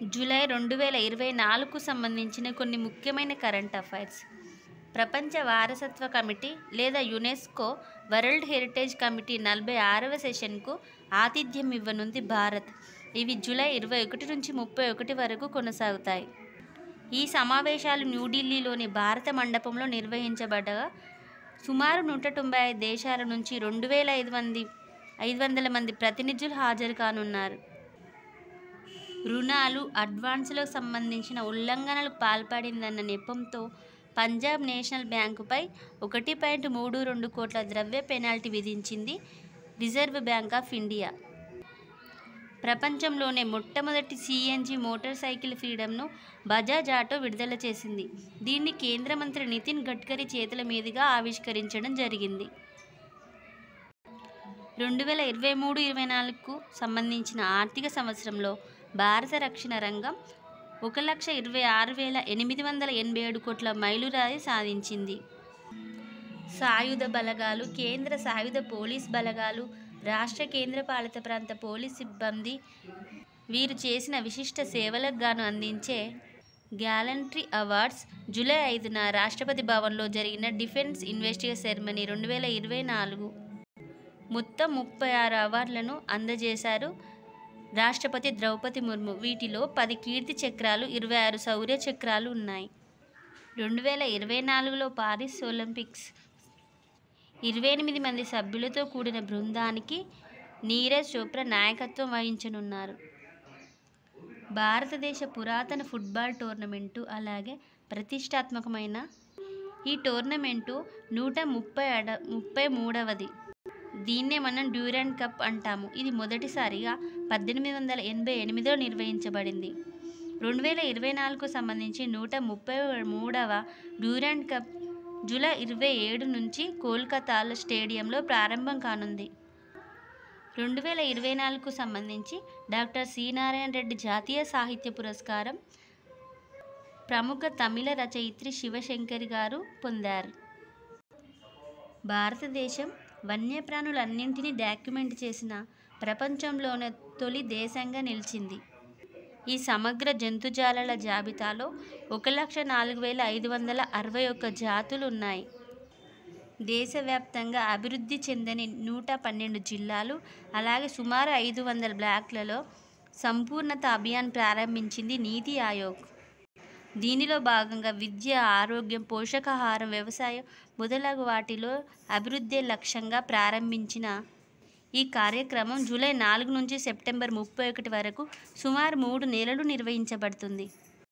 July 2024కు సంబంధించిన కొన్ని ముఖ్యమైన కరెంట్ అఫైర్స్. ప్రపంచ వారసత్వ కమిటీ లేదా యునెస్కో వరల్డ్ హెరిటేజ్ కమిటీ 46వ సెషన్కు ఆతిథ్యం ఇవ్వనుంది భారత్. ఇవి జూలై 21 నుంచి 31 వరకు కొనసాగుతాయి. ఈ సమావేశాలు న్యూఢిల్లీలోని భారత మండపంలో నిర్వహించబడగా సుమారు 195 దేశాల నుంచి 2500 మంది ప్రతినిధులు హాజరు కానున్నారు. రుణాలు, అడ్వాన్సులకు సంబంధించిన ఉల్లంఘనలకు పాల్పడిందన్న నెపంతో పంజాబ్ నేషనల్ బ్యాంకుపై 1.32 కోట్ల ద్రవ్య పెనాల్టీ విధించింది రిజర్వ్ బ్యాంక్ ఆఫ్ ఇండియా. ప్రపంచంలోనే మొట్టమొదటి సిఎన్జి మోటార్ సైకిల్ ఫ్రీడమ్ను బజాజ్ ఆటో విడుదల చేసింది. దీన్ని కేంద్ర మంత్రి నితిన్ గడ్కరీ చేతుల మీదుగా ఆవిష్కరించడం జరిగింది. 2023-24కు సంబంధించిన ఆర్థిక సంవత్సరంలో భారత రక్షణ రంగం 1,26,887 కోట్ల మైలురాయి సాధించింది. సాయుధ బలగాలు, కేంద్ర సాయుధ పోలీస్ బలగాలు, రాష్ట్ర కేంద్రపాలిత ప్రాంత పోలీస్ సిబ్బంది వీరు చేసిన విశిష్ట సేవలకు గాను అందించే గ్యాలంట్రీ అవార్డ్స్ జూలై 5న రాష్ట్రపతి భవన్లో జరిగిన డిఫెన్స్ ఇన్వెస్టిగేషన్ సెరమనీ 2024 మొత్తం 36 అవార్డులను అందజేశారు రాష్ట్రపతి ద్రౌపది ముర్ము. వీటిలో 10 కీర్తి చక్రాలు, 26 శౌర్య చక్రాలు ఉన్నాయి. 2024లో పారిస్ ఒలింపిక్స్ 28 మంది సభ్యులతో కూడిన బృందానికి నీరజ్ చోప్రా నాయకత్వం వహించనున్నారు. భారతదేశ పురాతన ఫుట్బాల్ టోర్నమెంటు, అలాగే ప్రతిష్టాత్మకమైన ఈ టోర్నమెంటు 133వది. దీన్నే మనం డ్యూరాండ్ కప్ అంటాము. ఇది మొదటిసారిగా 1888లో నిర్వహించబడింది. 2024కు సంబంధించి 133వ డ్యూరాండ్ కప్ జూలై 27 నుంచి కోల్కతా స్టేడియంలో ప్రారంభం కానుంది. 2024కు సంబంధించి డాక్టర్ సి. నారాయణ రెడ్డి జాతీయ సాహిత్య పురస్కారం ప్రముఖ తమిళ రచయిత్రి శివశంకరి గారు పొందారు. భారతదేశం వన్యప్రాణులన్నింటినీ డాక్యుమెంట్ చేసిన ప్రపంచంలోనే తొలి దేశంగా నిలిచింది. ఈ సమగ్ర జంతుజాలాల జాబితాలో 1,04,561 జాతులు ఉన్నాయి. దేశవ్యాప్తంగా అభివృద్ధి చెందని 112 జిల్లాలు, అలాగే సుమారు 500 బ్లాక్లలో సంపూర్ణత అభియాన్ ప్రారంభించింది నీతి ఆయోగ్. దీనిలో భాగంగా విద్య, ఆరోగ్యం, పోషకాహారం, వ్యవసాయం మొదలగు వాటిలో అభివృద్ధి లక్ష్యంగా ప్రారంభించిన ఈ కార్యక్రమం జూలై 4 నుంచి సెప్టెంబర్ 31 వరకు సుమారు 3 నెలలు నిర్వహించబడుతుంది.